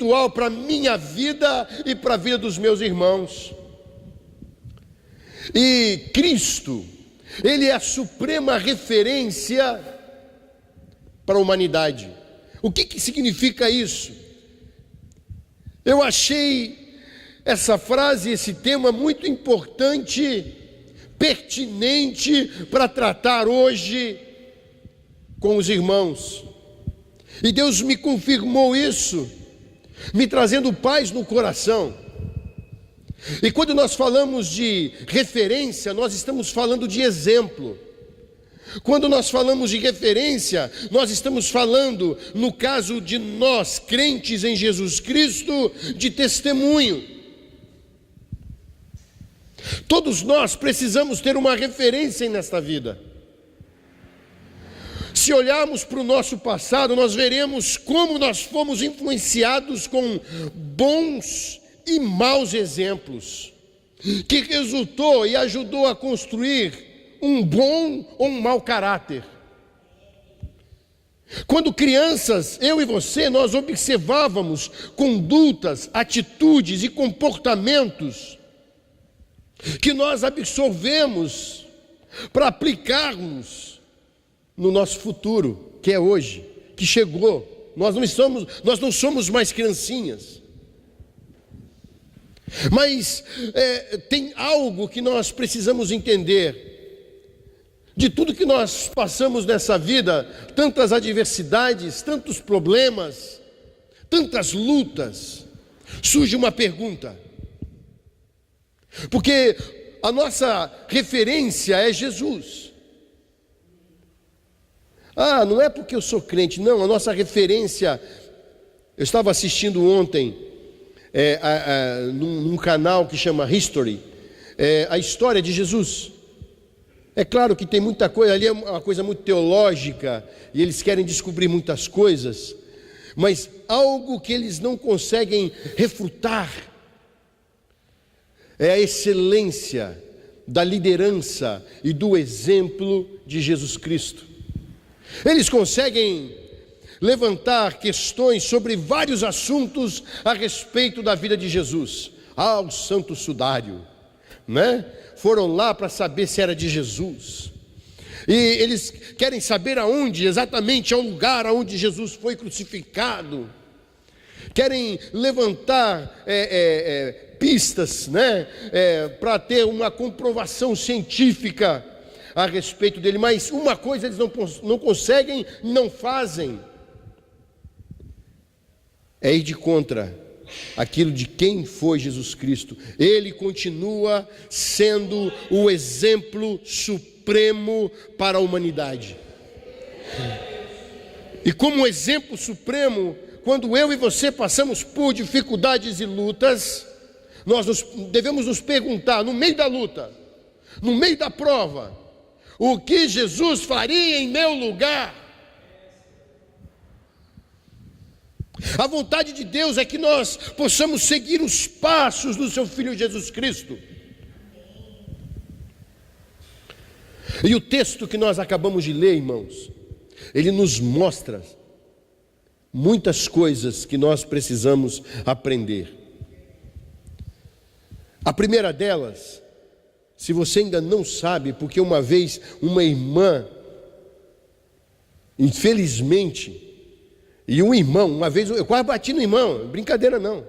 espiritual para a minha vida e para a vida dos meus irmãos. E Cristo, Ele é a suprema referência para a humanidade. O que significa isso? Eu achei essa frase, esse tema muito importante, pertinente para tratar hoje com os irmãos. E Deus me confirmou isso, me trazendo paz no coração. E quando nós falamos de referência, nós estamos falando de exemplo. Quando nós falamos de referência, nós estamos falando, no caso de nós, crentes em Jesus Cristo, de testemunho. Todos nós precisamos ter uma referência nesta vida. Se olharmos para o nosso passado, nós veremos como nós fomos influenciados com bons e maus exemplos, que resultou e ajudou a construir um bom ou um mau caráter. Quando crianças, eu e você, nós observávamos condutas, atitudes e comportamentos que nós absorvemos para aplicarmos no nosso futuro, que é hoje, que chegou. Nós não somos mais criancinhas. Mas tem algo que nós precisamos entender. De tudo que nós passamos nessa vida, tantas adversidades, tantos problemas, tantas lutas, surge uma pergunta. Porque a nossa referência é Jesus. Não é porque eu sou crente, não, a nossa referência, eu estava assistindo ontem, num canal que chama History, a história de Jesus. É claro que tem muita coisa, ali é uma coisa muito teológica, e eles querem descobrir muitas coisas, mas algo que eles não conseguem refutar, é a excelência da liderança e do exemplo de Jesus Cristo. Eles conseguem levantar questões sobre vários assuntos a respeito da vida de Jesus. O Santo Sudário, né? Foram lá para saber se era de Jesus. E eles querem saber aonde, exatamente ao lugar aonde Jesus foi crucificado. Querem levantar pistas, né? Para ter uma comprovação científica a respeito dele. Mas uma coisa eles não conseguem, não fazem, é ir de contra aquilo de quem foi Jesus Cristo. Ele continua sendo o exemplo supremo para a humanidade. E como exemplo supremo, quando eu e você passamos por dificuldades e lutas, nós devemos nos perguntar, no meio da luta, no meio da prova, o que Jesus faria em meu lugar? A vontade de Deus é que nós possamos seguir os passos do seu Filho Jesus Cristo. E o texto que nós acabamos de ler, irmãos, ele nos mostra muitas coisas que nós precisamos aprender. A primeira delas, se você ainda não sabe, porque uma vez uma irmã, infelizmente, e um irmão, uma vez eu quase bati no irmão, brincadeira não,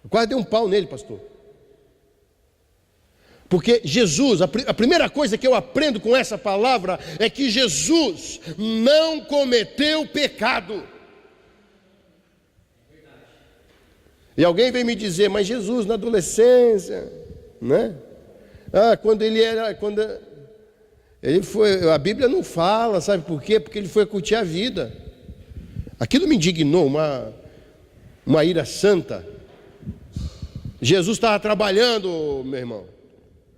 eu quase dei um pau nele, pastor. Porque Jesus, a primeira coisa que eu aprendo com essa palavra é que Jesus não cometeu pecado. E alguém vem me dizer, mas Jesus na adolescência, né? Quando ele foi, a Bíblia não fala, sabe por quê? Porque ele foi curtir a vida. Aquilo me indignou, uma ira santa. Jesus estava trabalhando, meu irmão.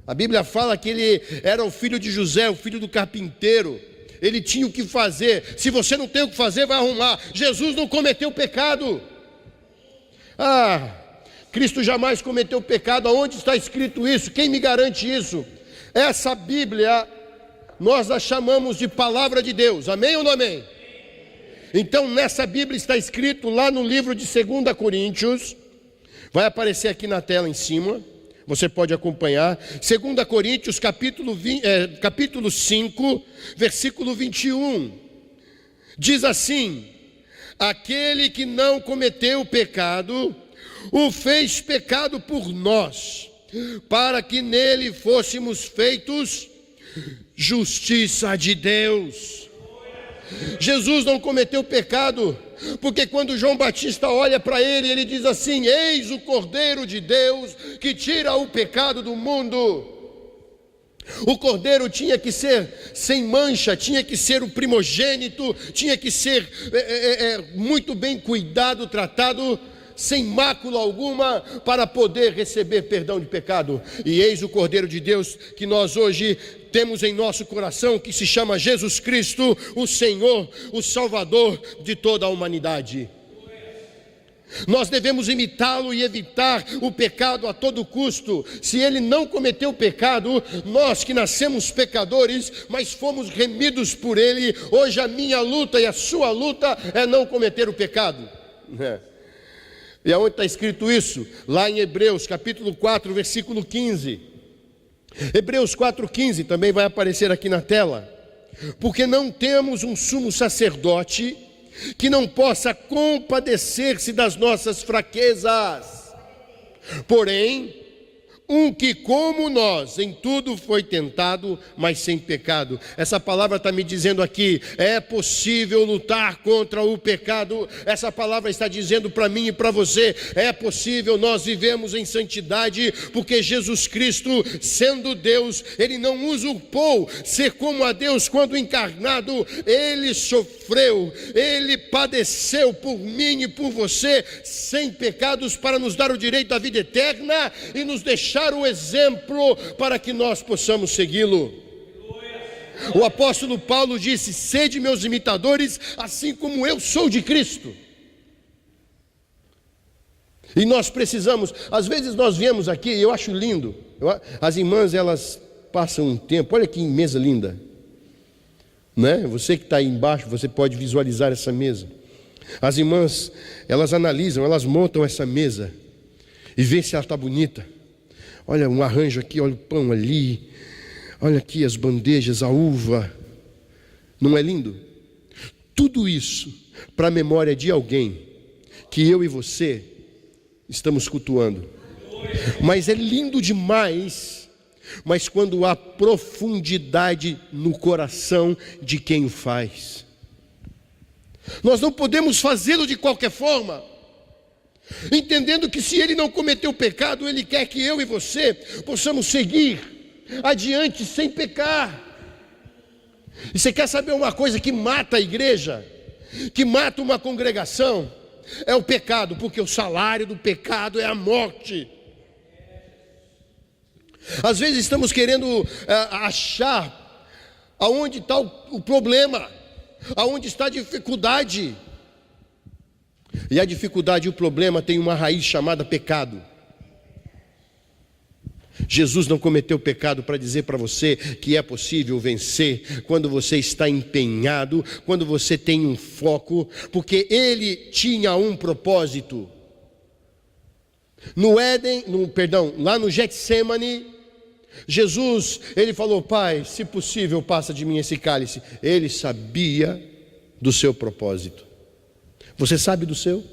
A Bíblia fala que ele era o filho de José, o filho do carpinteiro. Ele tinha o que fazer. Se você não tem o que fazer, vai arrumar. Jesus não cometeu pecado. Cristo jamais cometeu pecado. Aonde está escrito isso? Quem me garante isso? Essa Bíblia, nós a chamamos de palavra de Deus. Amém ou não amém? Então nessa Bíblia está escrito lá no livro de 2 Coríntios, vai aparecer aqui na tela em cima, você pode acompanhar, 2 Coríntios capítulo 5, versículo 21, diz assim: aquele que não cometeu pecado, o fez pecado por nós, para que nele fôssemos feitos justiça de Deus. Jesus não cometeu pecado, porque quando João Batista olha para ele, ele diz assim: eis o Cordeiro de Deus que tira o pecado do mundo. O cordeiro tinha que ser sem mancha, tinha que ser o primogênito, tinha que ser muito bem cuidado, tratado, sem mácula alguma, para poder receber perdão de pecado. E eis o Cordeiro de Deus que nós hoje temos em nosso coração, que se chama Jesus Cristo, o Senhor, o Salvador de toda a humanidade. Nós devemos imitá-lo e evitar o pecado a todo custo. Se ele não cometeu pecado, nós que nascemos pecadores, mas fomos remidos por ele, hoje a minha luta e a sua luta é não cometer o pecado. E aonde está escrito isso? Lá em Hebreus capítulo 4, versículo 15. Hebreus 4,15 também vai aparecer aqui na tela. Porque não temos um sumo sacerdote que não possa compadecer-se das nossas fraquezas, porém um que como nós em tudo foi tentado, mas sem pecado. Essa palavra está me dizendo aqui, é possível lutar contra o pecado. Essa palavra está dizendo para mim e para você, é possível nós vivemos em santidade, porque Jesus Cristo, sendo Deus, Ele não usurpou ser como a Deus quando encarnado. Ele sofreu, Ele padeceu por mim e por você, sem pecados, para nos dar o direito à vida eterna e nos deixar o exemplo para que nós possamos segui-lo. O apóstolo Paulo disse: sede meus imitadores, assim como eu sou de Cristo. E nós precisamos, às vezes nós viemos aqui, eu acho lindo, as irmãs elas passam um tempo, olha que mesa linda, né? Você que está aí embaixo, você pode visualizar essa mesa. As irmãs, elas analisam, elas montam essa mesa e vê se ela está bonita. Olha um arranjo aqui, olha o pão ali, olha aqui as bandejas, a uva. Não é lindo? Tudo isso para a memória de alguém que eu e você estamos cultuando. Mas é lindo demais, mas quando há profundidade no coração de quem o faz. Nós não podemos fazê-lo de qualquer forma, entendendo que se ele não cometeu pecado, ele quer que eu e você possamos seguir adiante sem pecar. E você quer saber uma coisa que mata a igreja, que mata uma congregação? É o pecado, porque o salário do pecado é a morte. Às vezes estamos querendo achar aonde está o problema, aonde está a dificuldade. E a dificuldade e o problema tem uma raiz chamada pecado. Jesus não cometeu pecado para dizer para você que é possível vencer quando você está empenhado, quando você tem um foco, porque Ele tinha um propósito. Lá no Getsemane, Jesus, Ele falou: Pai, se possível passa de mim esse cálice. Ele sabia do seu propósito. Você sabe do seu?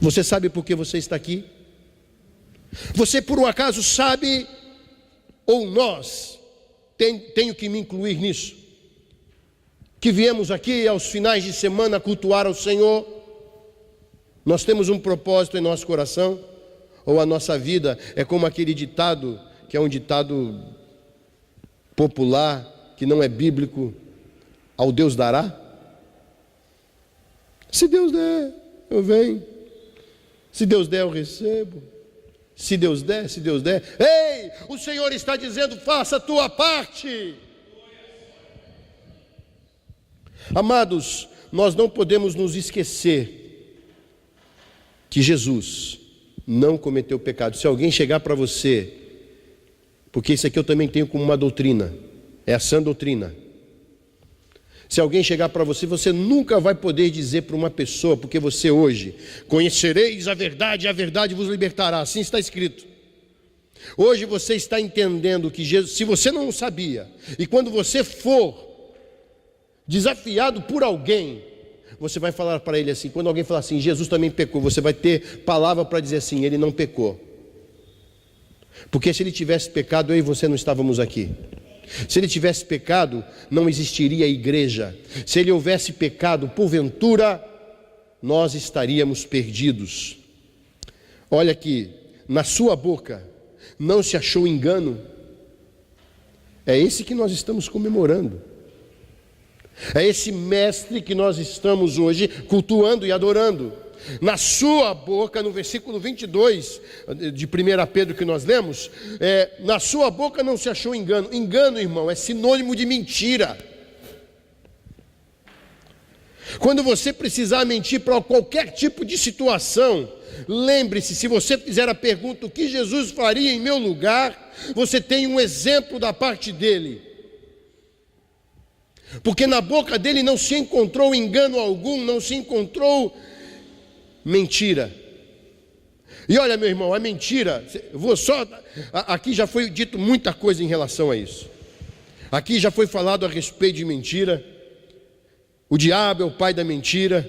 Você sabe por que você está aqui? Você por um acaso sabe, ou nós, tenho que me incluir nisso, que viemos aqui aos finais de semana cultuar ao Senhor? Nós temos um propósito em nosso coração? Ou a nossa vida é como aquele ditado, que é um ditado popular, que não é bíblico: ao Deus dará? Se Deus der, eu venho. Se Deus der, eu recebo. Se Deus der. Ei, o Senhor está dizendo: faça a tua parte. Amados, nós não podemos nos esquecer que Jesus não cometeu pecado. Se alguém chegar para você, porque isso aqui eu também tenho como uma doutrina, é a sã doutrina. Se alguém chegar para você, você nunca vai poder dizer para uma pessoa, porque você hoje, conhecereis a verdade vos libertará, assim está escrito. Hoje você está entendendo que Jesus, se você não sabia, e quando você for desafiado por alguém, você vai falar para ele assim, quando alguém falar assim, Jesus também pecou, você vai ter palavra para dizer assim, ele não pecou. Porque se ele tivesse pecado, eu e você não estávamos aqui. Se ele tivesse pecado, não existiria igreja. Se ele houvesse pecado, porventura, nós estaríamos perdidos. Olha aqui, na sua boca não se achou engano. É esse que nós estamos comemorando. É esse mestre que nós estamos hoje cultuando e adorando. Na sua boca, no versículo 22 de 1 Pedro que nós lemos, na sua boca não se achou engano. Engano, irmão, é sinônimo de mentira. Quando você precisar mentir para qualquer tipo de situação, lembre-se, se você fizer a pergunta, o que Jesus faria em meu lugar, você tem um exemplo da parte dele. Porque na boca dele não se encontrou engano algum, não se encontrou mentira. E olha, meu irmão, a mentira, aqui já foi dito muita coisa em relação a isso. Aqui já foi falado a respeito de mentira. O diabo é o pai da mentira.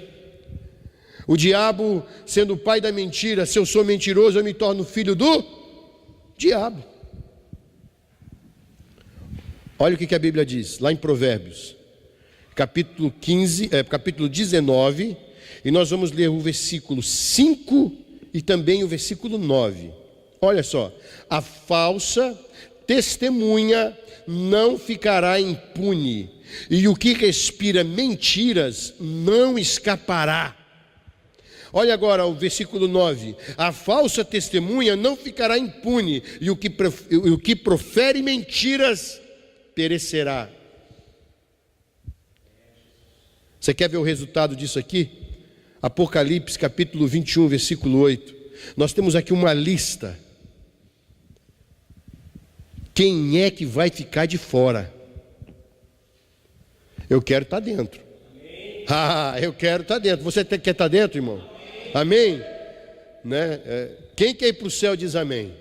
O diabo, sendo o pai da mentira, se eu sou mentiroso, eu me torno filho do diabo. Olha o que a Bíblia diz, lá em Provérbios, capítulo 19, e nós vamos ler o versículo 5 e também o versículo 9. Olha só, a falsa testemunha não ficará impune, e o que respira mentiras não escapará. Olha agora o versículo 9, a falsa testemunha não ficará impune, e o que profere mentiras perecerá. Você quer ver o resultado disso aqui? Apocalipse capítulo 21, versículo 8. Nós temos aqui uma lista. Quem é que vai ficar de fora? Eu quero estar dentro. Eu quero estar dentro. Você quer estar dentro, irmão? Amém? Né? Quem quer ir para o céu diz amém.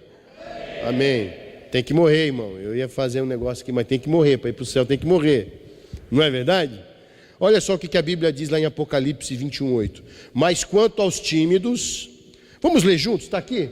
Amém. Tem que morrer, irmão. Eu ia fazer um negócio aqui, mas tem que morrer. Para ir para o céu tem que morrer. Não é verdade? Olha só o que a Bíblia diz lá em Apocalipse 21, 8. Mas quanto aos tímidos, vamos ler juntos, está aqui?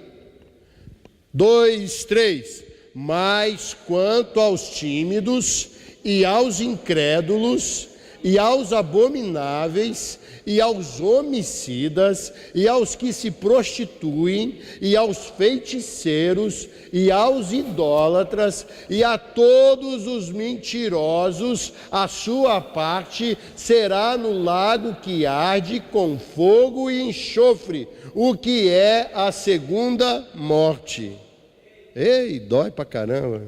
2, 3. Mas quanto aos tímidos e aos incrédulos e aos abomináveis e aos homicidas e aos que se prostituem e aos feiticeiros e aos idólatras e a todos os mentirosos, a sua parte será no lago que arde com fogo e enxofre, o que é a segunda morte. Ei, dói pra caramba.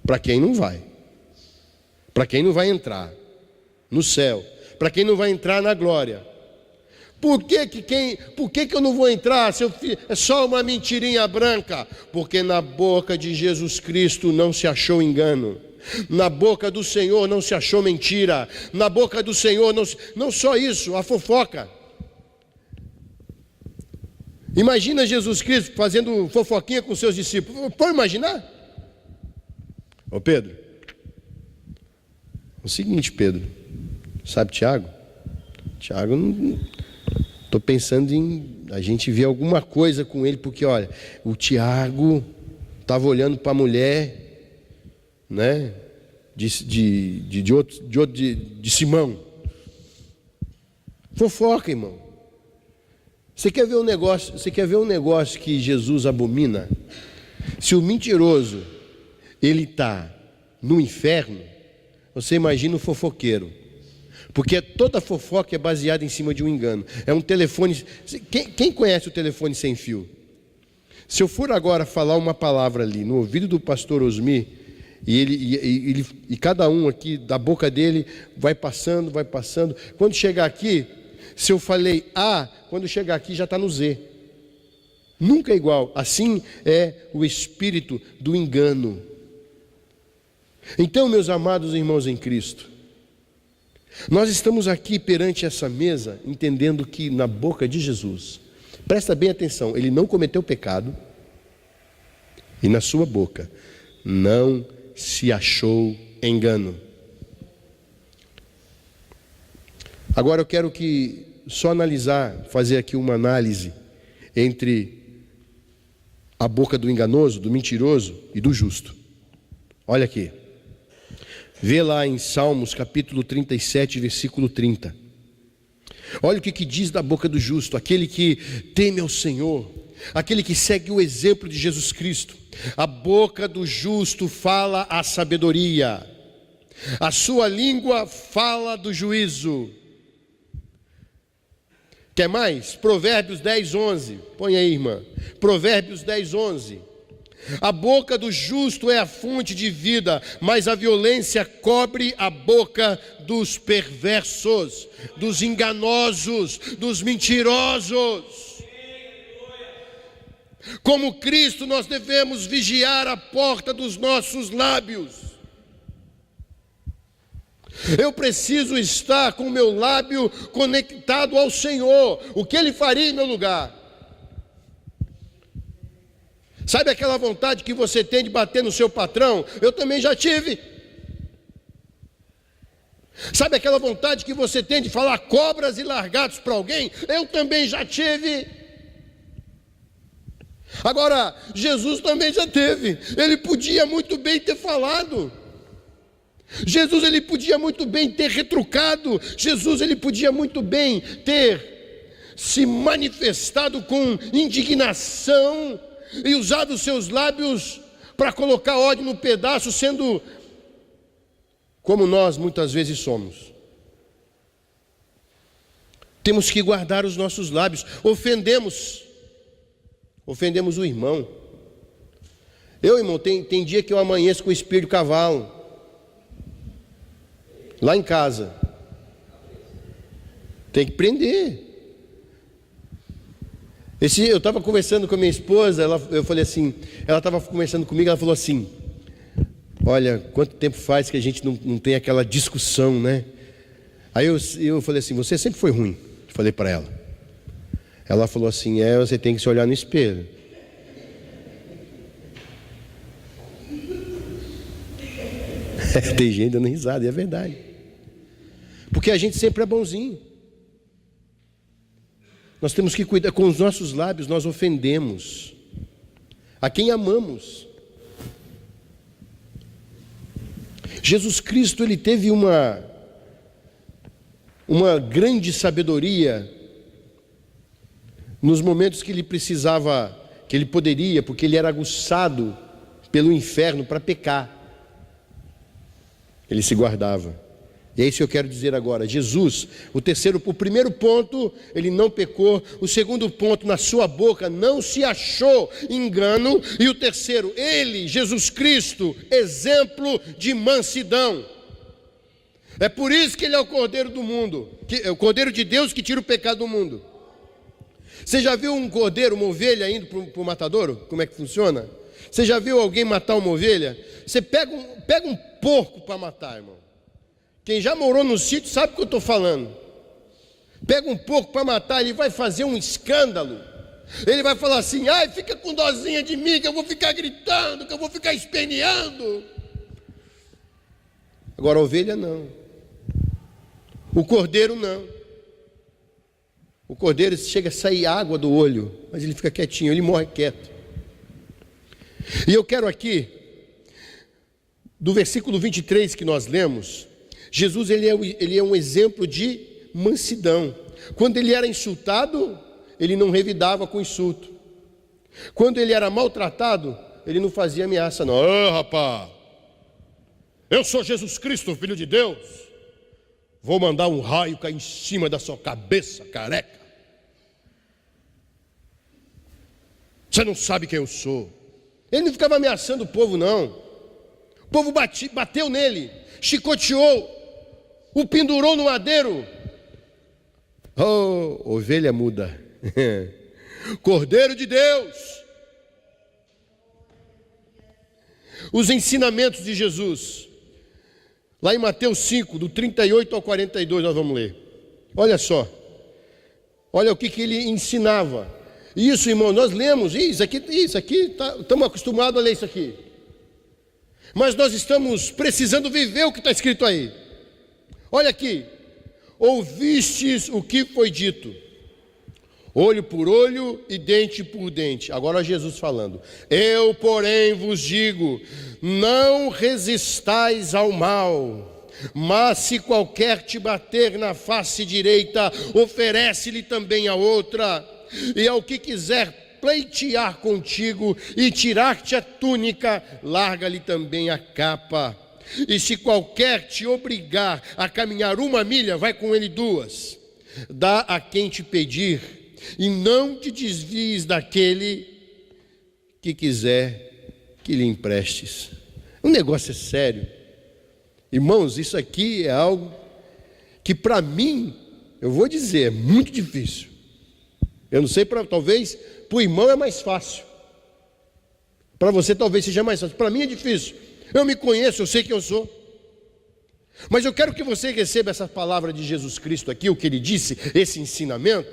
Para quem não vai. Para quem não vai entrar no céu. Para quem não vai entrar na glória. Por que eu não vou entrar se é só uma mentirinha branca? Porque na boca de Jesus Cristo não se achou engano. Na boca do Senhor não se achou mentira. Na boca do Senhor não só isso, a fofoca. Imagina Jesus Cristo fazendo fofoquinha com seus discípulos. Pode imaginar? Ô Pedro, o seguinte, Pedro, sabe Tiago? Tiago, estou pensando em a gente ver alguma coisa com ele, porque olha, o Tiago estava olhando para a mulher, né, de Simão. Fofoca, irmão. Você quer ver um negócio que Jesus abomina? Se o mentiroso ele está no inferno, você imagina o fofoqueiro. Porque toda fofoca é baseada em cima de um engano. É um telefone. Quem conhece o telefone sem fio? Se eu for agora falar uma palavra ali no ouvido do pastor Osmi, e cada um aqui da boca dele vai passando. Quando chegar aqui, se eu falei A, quando chegar aqui já está no Z. Nunca é igual. Assim é o espírito do engano. Então, meus amados irmãos em Cristo, Nós estamos aqui perante essa mesa, entendendo que na boca de Jesus, presta bem atenção, ele não cometeu pecado, e na sua boca não se achou engano. Agora eu quero só fazer aqui uma análise entre a boca do enganoso, do mentiroso e do justo. Olha aqui. Vê lá em Salmos capítulo 37, versículo 30. Olha o que diz da boca do justo, aquele que teme ao Senhor, aquele que segue o exemplo de Jesus Cristo. A boca do justo fala a sabedoria, a sua língua fala do juízo. Quer mais? Provérbios 10, 11. Põe aí, irmã. Provérbios 10, 11. A boca do justo é a fonte de vida, mas a violência cobre a boca dos perversos, dos enganosos, dos mentirosos. Como Cristo, nós devemos vigiar a porta dos nossos lábios. Eu preciso estar com o meu lábio conectado ao Senhor. O que Ele faria em meu lugar? Sabe aquela vontade que você tem de bater no seu patrão? Eu também já tive. Sabe aquela vontade que você tem de falar cobras e largados para alguém? Eu também já tive. Agora, Jesus também já teve. Ele podia muito bem ter falado. Jesus, ele podia muito bem ter retrucado. Jesus, ele podia muito bem ter se manifestado com indignação e usado os seus lábios para colocar ódio no pedaço, sendo como nós muitas vezes somos. Temos que guardar os nossos lábios. Ofendemos o irmão. Irmão, tem dia que eu amanheço com o espírito de cavalo lá em casa. Tem que prender. Eu estava conversando com a minha esposa, eu falei assim, ela estava conversando comigo, ela falou assim: olha, quanto tempo faz que a gente não tem aquela discussão, né? Aí eu falei assim: você sempre foi ruim. Falei para ela. Ela falou assim: você tem que se olhar no espelho. Tem gente dando risada, e é verdade. Porque a gente sempre é bonzinho. Nós temos que cuidar, com os nossos lábios nós ofendemos a quem amamos. Jesus Cristo, ele teve uma grande sabedoria nos momentos que ele precisava, que ele poderia, porque ele era aguçado pelo inferno para pecar. Ele se guardava. E é isso que eu quero dizer agora. Jesus, o primeiro ponto, ele não pecou. O segundo ponto, na sua boca não se achou engano. E o terceiro, ele, Jesus Cristo, exemplo de mansidão. É por isso que ele é o Cordeiro do mundo, é o Cordeiro de Deus que tira o pecado do mundo. Você já viu um cordeiro, uma ovelha indo para o matadouro? Como é que funciona? Você já viu alguém matar uma ovelha? Você pega um porco para matar, irmão. Quem já morou no sítio sabe o que eu estou falando. Pega um porco para matar, ele vai fazer um escândalo. Ele vai falar assim: ai, fica com dozinha de mim, que eu vou ficar gritando, que eu vou ficar esperneando. Agora a ovelha não. O cordeiro não. O cordeiro chega a sair água do olho, mas ele fica quietinho, ele morre quieto. E eu quero aqui, do versículo 23 que nós lemos, Jesus ele é um exemplo de mansidão. Quando ele era insultado, ele não revidava com insulto. Quando ele era maltratado, ele não fazia ameaça não. Ô rapaz, eu sou Jesus Cristo, Filho de Deus. Vou mandar um raio cair em cima da sua cabeça, careca. Você não sabe quem eu sou. Ele não ficava ameaçando o povo não. O povo bateu nele, chicoteou, o pendurou no madeiro. Oh, ovelha muda. Cordeiro de Deus. Os ensinamentos de Jesus. Lá em Mateus 5, do 38 ao 42, nós vamos ler. Olha só. Olha o que ele ensinava. Isso, irmão, nós lemos. Isso aqui estamos acostumados a ler isso aqui. Mas nós estamos precisando viver o que está escrito aí. Olha aqui. Ouvistes o que foi dito, olho por olho e dente por dente. Agora Jesus falando. Eu, porém, vos digo, não resistais ao mal, mas se qualquer te bater na face direita, oferece-lhe também a outra. E ao que quiser pleitear contigo e tirar-te a túnica, larga-lhe também a capa. E se qualquer te obrigar a caminhar 1 milha, vai com ele 2. Dá a quem te pedir, e não te desvies daquele que quiser que lhe emprestes. O negócio é sério. Irmãos, isso aqui é algo que para mim, eu vou dizer, é muito difícil. Eu não sei, talvez para o irmão é mais fácil. Para você talvez seja mais fácil. Para mim é difícil. Eu me conheço, eu sei quem eu sou. Mas eu quero que você receba essa palavra de Jesus Cristo aqui, o que ele disse, esse ensinamento,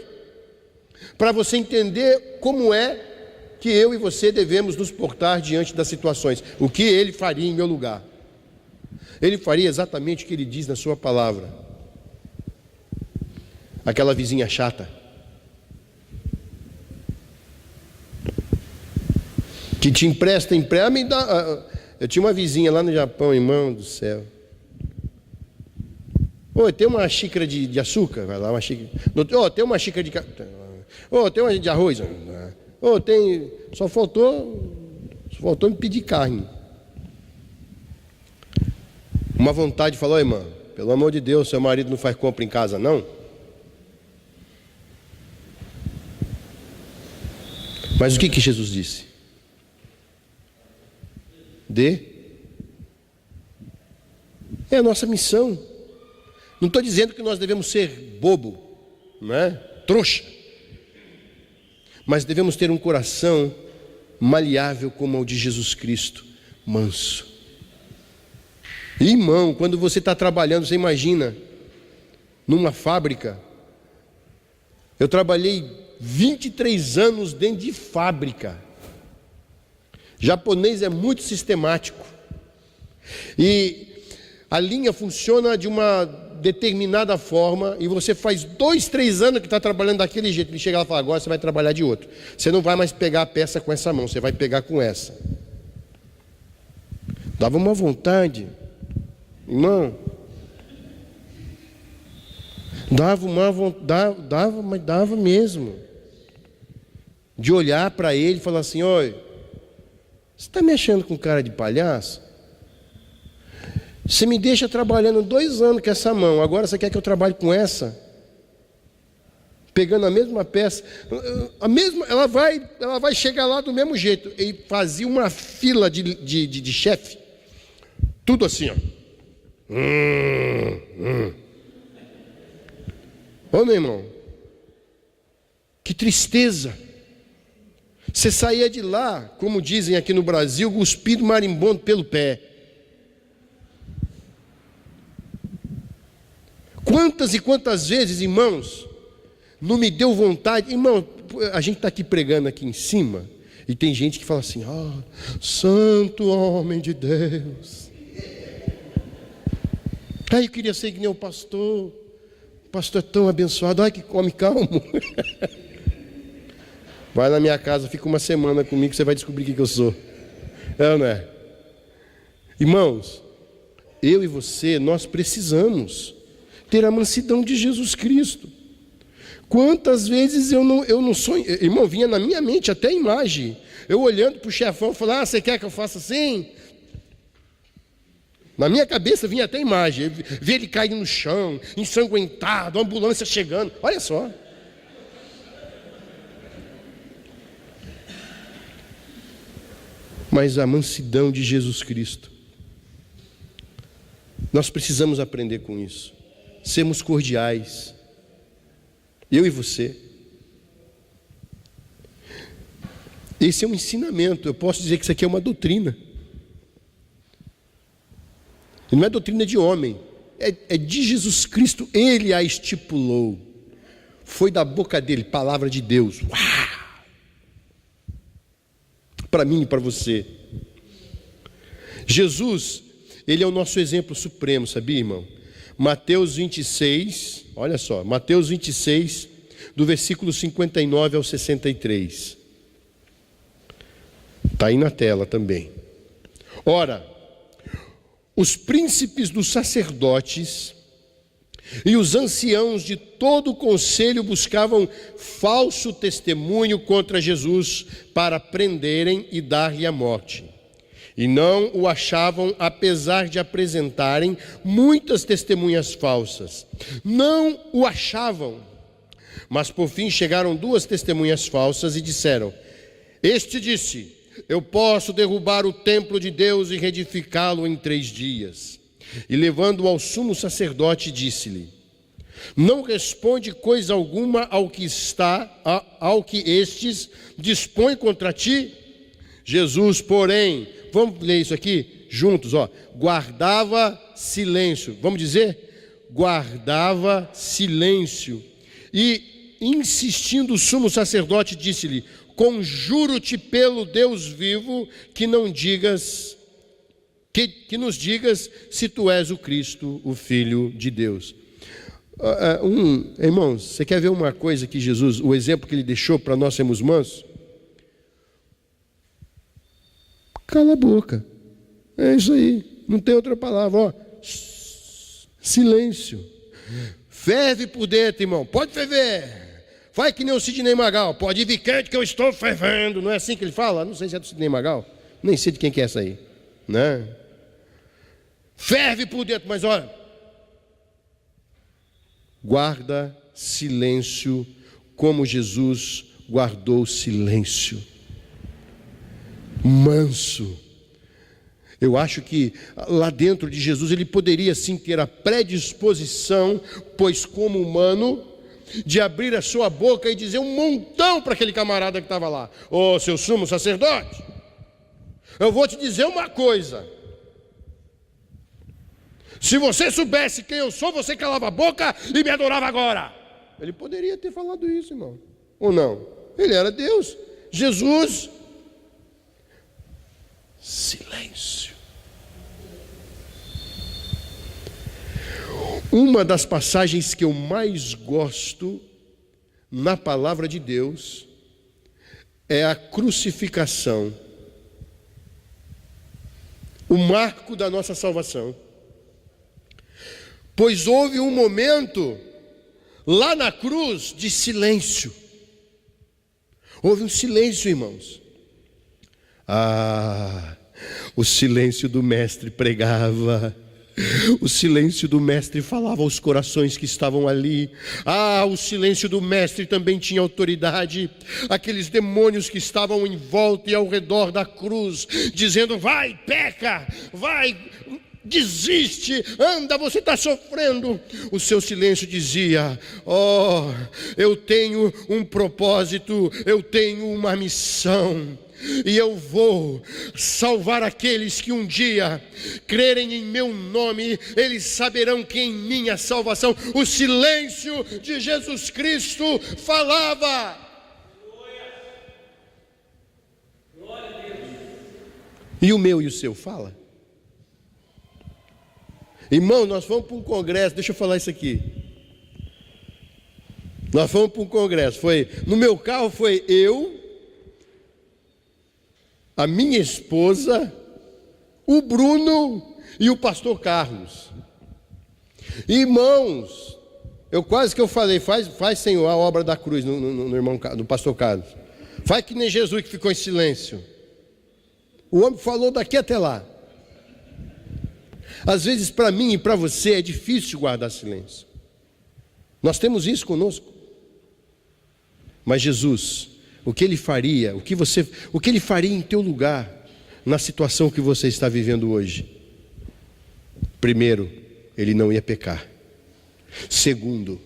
para você entender como é que eu e você devemos nos portar diante das situações. O que ele faria em meu lugar. Ele faria exatamente o que ele diz na sua palavra. Aquela vizinha chata, que te empresta, me dá. Eu tinha uma vizinha lá no Japão, irmão do céu. Ô, tem uma xícara de açúcar? Vai lá, uma xícara. Ô, tem uma xícara de. Ô, tem uma de arroz? Ô, tem. Só faltou me pedir carne. Uma vontade de falar, irmã, pelo amor de Deus, seu marido não faz compra em casa, não? Mas o que Jesus disse? É a nossa missão. Não estou dizendo que nós devemos ser bobo, não é? Trouxa. Mas devemos ter um coração maleável como o de Jesus Cristo, manso. Irmão, quando você está trabalhando, você imagina, numa fábrica. Eu trabalhei 23 anos dentro de fábrica. Japonês é muito sistemático. E a linha funciona de uma determinada forma, e você faz 2, 3 anos que está trabalhando daquele jeito. Ele chega lá e fala, agora você vai trabalhar de outro. Você não vai mais pegar a peça com essa mão, você vai pegar com essa. Dava uma vontade, irmão. Dava uma vontade, mas dava mesmo. De olhar para ele e falar assim, olha, você está me achando com cara de palhaço? Você me deixa trabalhando 2 anos com essa mão, agora você quer que eu trabalhe com essa? Pegando a mesma peça, ela vai chegar lá do mesmo jeito. E fazia uma fila de chefe, tudo assim, ó. Ô meu irmão, que tristeza. Você saía de lá, como dizem aqui no Brasil, cuspido marimbondo pelo pé. Quantas e quantas vezes, irmãos, não me deu vontade. Irmão, a gente está aqui pregando aqui em cima, e tem gente que fala assim, santo homem de Deus. Eu queria ser que nem o pastor é tão abençoado, que come calmo. Vai na minha casa, fica 1 semana comigo, você vai descobrir o que eu sou. É ou não é? Irmãos, eu e você, nós precisamos ter a mansidão de Jesus Cristo. Quantas vezes eu não sonho, irmão, vinha na minha mente até a imagem, eu olhando para o chefão, falar, você quer que eu faça assim? Na minha cabeça vinha até a imagem, ver ele cair no chão, ensanguentado, a ambulância chegando, olha só. Mas a mansidão de Jesus Cristo, nós precisamos aprender com isso. Sermos cordiais, eu e você. Esse é um ensinamento, eu posso dizer que isso aqui é uma doutrina. E não é doutrina de homem, é de Jesus Cristo. Ele a estipulou. Foi da boca dele, palavra de Deus. Para mim e para você. Jesus, ele é o nosso exemplo supremo, sabia, irmão? Mateus 26, olha só, Mateus 26, do versículo 59 ao 63. Está aí na tela também. Ora, os príncipes dos sacerdotes e os anciãos de todo o conselho buscavam falso testemunho contra Jesus para prenderem e dar-lhe a morte. E não o achavam, apesar de apresentarem muitas testemunhas falsas. Não o achavam. Mas por fim chegaram 2 testemunhas falsas e disseram: este disse: eu posso derrubar o templo de Deus e reedificá-lo em 3 dias. E levando-o ao sumo sacerdote, disse-lhe: não responde coisa alguma ao que estes dispõem contra ti? Jesus, porém, vamos ler isso aqui juntos, guardava silêncio. Vamos dizer? Guardava silêncio. E insistindo o sumo sacerdote, disse-lhe: conjuro-te pelo Deus vivo que não digas, que nos digas se tu és o Cristo, o Filho de Deus. Irmãos, você quer ver uma coisa que Jesus, o exemplo que ele deixou para nós sermos mansos? Cala a boca. É isso aí, não tem outra palavra. Silêncio. Ferve por dentro, irmão, pode ferver. Vai que nem o Sidney Magal, pode vir quente que eu estou fervendo. Não é assim que ele fala? Não sei se é do Sidney Magal, nem sei de quem que é essa aí, né? Ferve por dentro, mas olha, guarda silêncio como Jesus guardou silêncio. Manso. Eu acho que lá dentro de Jesus ele poderia sim ter a predisposição, pois como humano, de abrir a sua boca e dizer um montão para aquele camarada que estava lá: ô seu sumo sacerdote, eu vou te dizer uma coisa, se você soubesse quem eu sou, você calava a boca e me adorava agora. Ele poderia ter falado isso, irmão, ou não? Ele era Deus. Jesus, silêncio. Uma das passagens que eu mais gosto na palavra de Deus é a crucificação, o marco da nossa salvação. Pois houve um momento lá na cruz de silêncio. Houve um silêncio, irmãos. O silêncio do mestre pregava. O silêncio do mestre falava aos corações que estavam ali. O silêncio do mestre também tinha autoridade. Aqueles demônios que estavam em volta e ao redor da cruz, dizendo: vai, peca, vai, desiste, anda, você está sofrendo. O seu silêncio dizia: eu tenho um propósito, eu tenho uma missão, e eu vou salvar aqueles que um dia crerem em meu nome. Eles saberão que em minha salvação. O silêncio de Jesus Cristo falava. Glória a Deus. E o meu e o seu fala? Irmão, nós fomos para um congresso, deixa eu falar isso aqui. Nós fomos para um congresso, no meu carro foi eu, a minha esposa, o Bruno e o pastor Carlos. Irmãos, eu falei, faz Senhor a obra da cruz no irmão, no pastor Carlos. Faz que nem Jesus que ficou em silêncio. O homem falou daqui até lá. Às vezes para mim e para você é difícil guardar silêncio. Nós temos isso conosco. Mas Jesus, o que Ele faria, o que Ele faria em teu lugar, na situação que você está vivendo hoje? Primeiro, Ele não ia pecar. Segundo,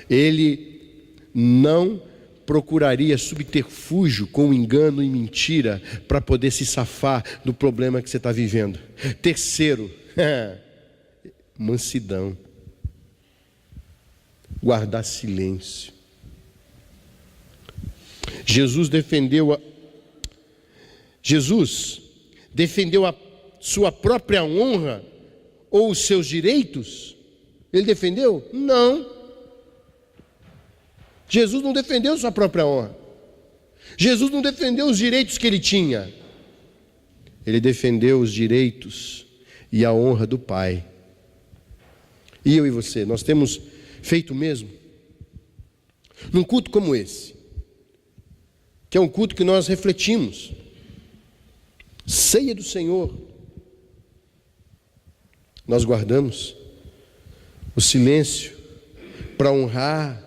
Ele não procuraria subterfúgio com engano e mentira para poder se safar do problema que você está vivendo. Terceiro, Mansidão. Guardar silêncio. Jesus defendeu a sua própria honra ou os seus direitos? Ele defendeu? Não. Jesus não defendeu sua própria honra. Jesus não defendeu os direitos que ele tinha. Ele defendeu os direitos e a honra do Pai. E eu e você, nós temos feito o mesmo? Num culto como esse, que é um culto que nós refletimos, ceia do Senhor, nós guardamos o silêncio para honrar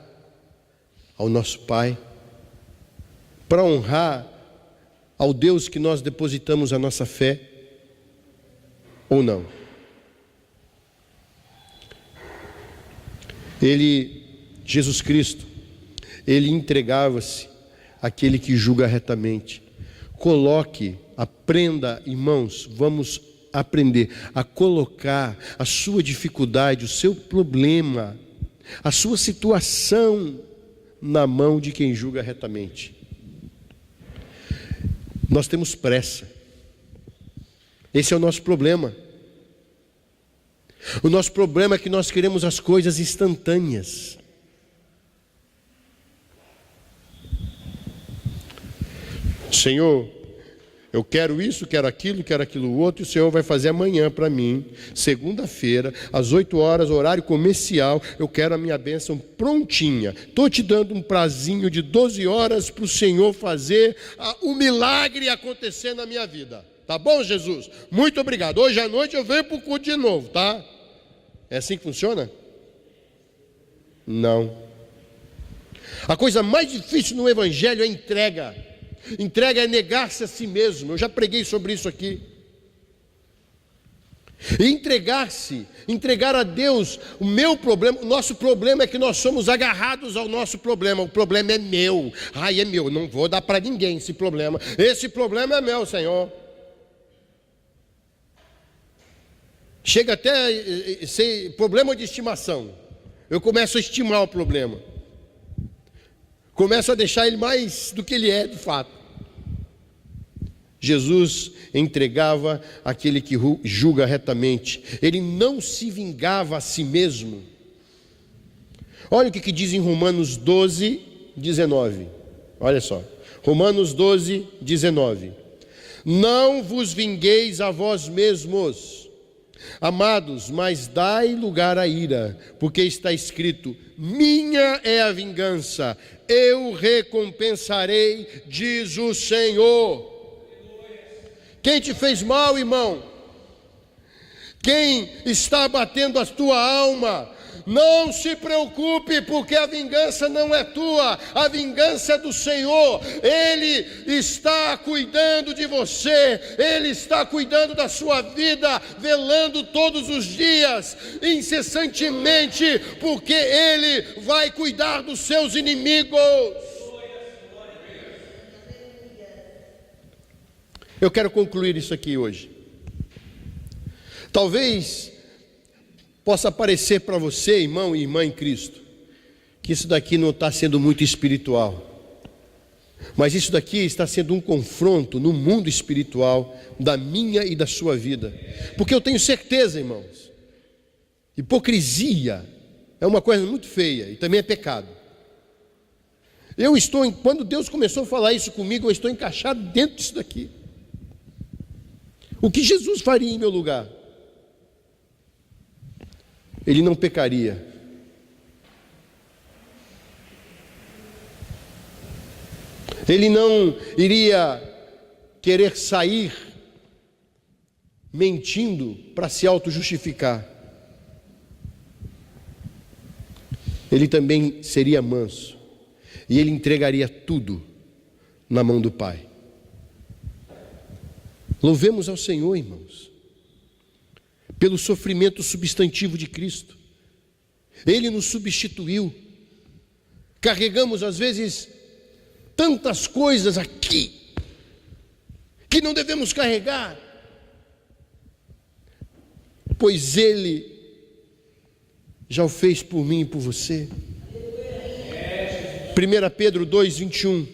ao nosso Pai, para honrar ao Deus que nós depositamos a nossa fé, ou não? Jesus Cristo, ele entregava-se àquele que julga retamente. Aprenda, irmãos, vamos aprender a colocar a sua dificuldade, o seu problema, a sua situação na mão de quem julga retamente. Nós temos pressa. Esse é o nosso problema. O nosso problema é que nós queremos as coisas instantâneas. Senhor, eu quero isso, quero aquilo outro, e o Senhor vai fazer amanhã para mim, segunda-feira, às 8 horas, horário comercial, eu quero a minha bênção prontinha. Estou te dando um prazinho de 12 horas para o Senhor fazer o milagre acontecer na minha vida. Tá bom, Jesus? Muito obrigado. Hoje à noite eu venho para o culto de novo, tá? É assim que funciona? Não. A coisa mais difícil no Evangelho é entrega. Entrega é negar-se a si mesmo. Eu já preguei sobre isso aqui. E entregar a Deus o meu problema. O nosso problema é que nós somos agarrados ao nosso problema. O problema é meu. É meu, não vou dar para ninguém esse problema. Esse problema é meu, Senhor. Chega até a ser problema de estimação. Eu começo a estimar o problema. Começo a deixar ele mais do que ele é de fato. Jesus entregava aquele que julga retamente. Ele não se vingava a si mesmo. Olha o que diz em Romanos 12, 19. Olha só. Romanos 12, 19. Não vos vingueis a vós mesmos, amados, mas dai lugar à ira, porque está escrito: minha é a vingança, eu recompensarei, diz o Senhor. Quem te fez mal, irmão? Quem está abatendo a tua alma? Não se preocupe, porque a vingança não é tua, a vingança é do Senhor. Ele está cuidando de você, Ele está cuidando da sua vida, velando todos os dias, incessantemente, porque Ele vai cuidar dos seus inimigos. Eu quero concluir isso aqui hoje. Talvez possa parecer para você, irmão e irmã em Cristo, que isso daqui não está sendo muito espiritual. Mas isso daqui está sendo um confronto no mundo espiritual da minha e da sua vida. Porque eu tenho certeza, irmãos, hipocrisia é uma coisa muito feia e também é pecado. Quando Deus começou a falar isso comigo, eu estou encaixado dentro disso daqui. O que Jesus faria em meu lugar? Ele não pecaria. Ele não iria querer sair mentindo para se auto-justificar. Ele também seria manso. E ele entregaria tudo na mão do Pai. Louvemos ao Senhor, irmãos, pelo sofrimento substantivo de Cristo. Ele nos substituiu. Carregamos às vezes tantas coisas aqui que não devemos carregar. pois Ele já o fez por mim e por você. 1 Pedro 2:21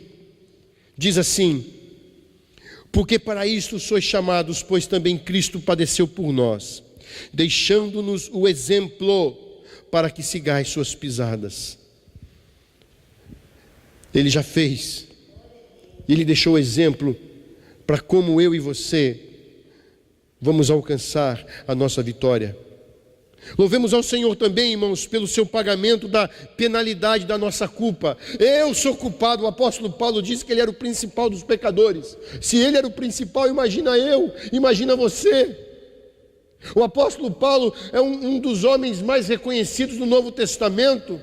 diz assim: porque para isto sois chamados, pois também Cristo padeceu por nós, deixando-nos o exemplo para que sigais suas pisadas. Ele já fez, Ele deixou o exemplo para como eu e você vamos alcançar a nossa vitória. Louvemos ao Senhor também, irmãos, pelo seu pagamento da penalidade da nossa culpa. Eu sou culpado. O apóstolo Paulo disse que ele era o principal dos pecadores. Se ele era o principal, imagina eu, imagina você. O apóstolo Paulo é um dos homens mais reconhecidos no Novo Testamento,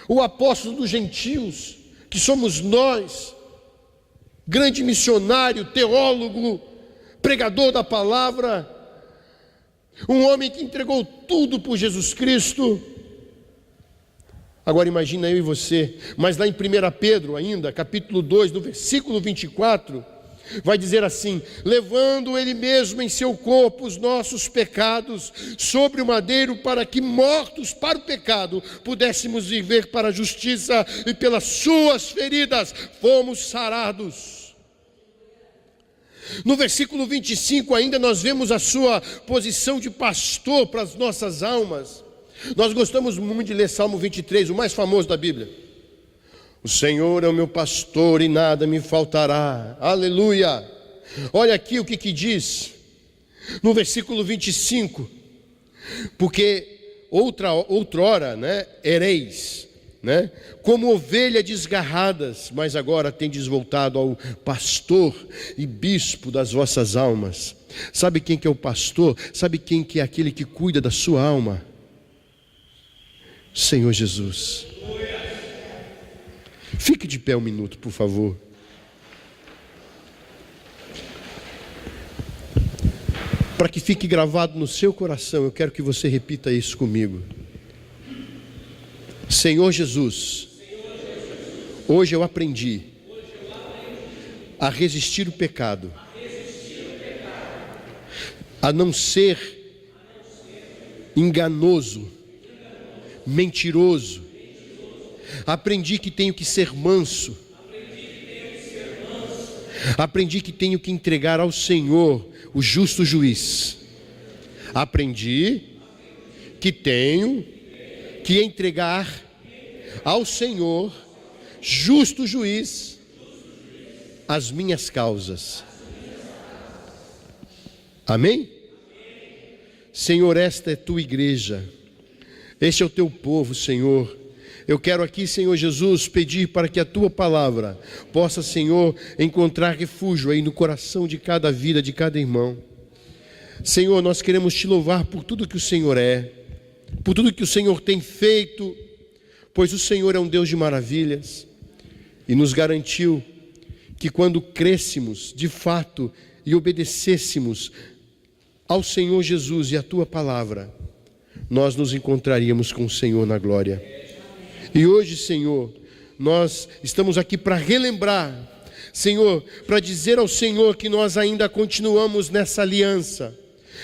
o apóstolo dos gentios, que somos nós, grande missionário, teólogo, pregador da palavra, um homem que entregou tudo por Jesus Cristo. Agora imagina eu e você, mas lá em 1 Pedro ainda, capítulo 2, no versículo 24, vai dizer assim: levando Ele mesmo em seu corpo os nossos pecados sobre o madeiro, para que, mortos para o pecado, pudéssemos viver para a justiça, e pelas suas feridas fomos sarados. No versículo 25 ainda nós vemos a sua posição de pastor para as nossas almas. Nós gostamos muito de ler Salmo 23, o mais famoso da Bíblia. O Senhor é o meu pastor e nada me faltará. Aleluia! Olha aqui o que diz no versículo 25: porque outrora, ereis, como ovelha desgarradas, mas agora tendes voltado ao pastor e bispo das vossas almas. Sabe quem que é o pastor? Sabe quem que é aquele que cuida da sua alma? Senhor Jesus. Fique de pé um minuto, por favor. Para que fique gravado no seu coração, eu quero que você repita isso comigo. Senhor Jesus, hoje eu aprendi a resistir o pecado, a não ser enganoso, mentiroso. Aprendi que tenho que ser manso. Aprendi que tenho que entregar ao Senhor, o justo juiz. Aprendi que tenho que entregar ao Senhor, justo juiz, as minhas causas. Amém? Senhor, esta é tua igreja, este é o teu povo, Senhor. Eu quero aqui, Senhor Jesus, pedir para que a tua palavra possa, Senhor, encontrar refúgio aí no coração de cada vida, de cada irmão. Senhor, nós queremos te louvar por tudo que o Senhor é, por tudo que o Senhor tem feito, pois o Senhor é um Deus de maravilhas e nos garantiu que quando crescêssemos de fato e obedecêssemos ao Senhor Jesus e à tua palavra, nós nos encontraríamos com o Senhor na glória. E hoje, Senhor, nós estamos aqui para relembrar, Senhor, para dizer ao Senhor que nós ainda continuamos nessa aliança.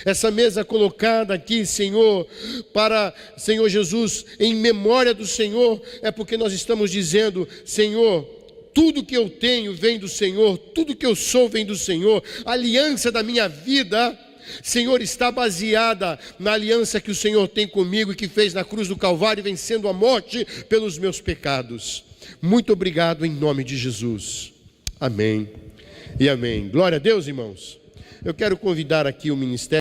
Essa mesa colocada aqui, Senhor, para, Senhor Jesus, em memória do Senhor, é porque nós estamos dizendo: Senhor, tudo que eu tenho vem do Senhor, tudo que eu sou vem do Senhor. A aliança da minha vida, Senhor, está baseada na aliança que o Senhor tem comigo e que fez na cruz do Calvário, vencendo a morte pelos meus pecados. Muito obrigado em nome de Jesus. Amém e amém. Glória a Deus, irmãos. Eu quero convidar aqui o ministério.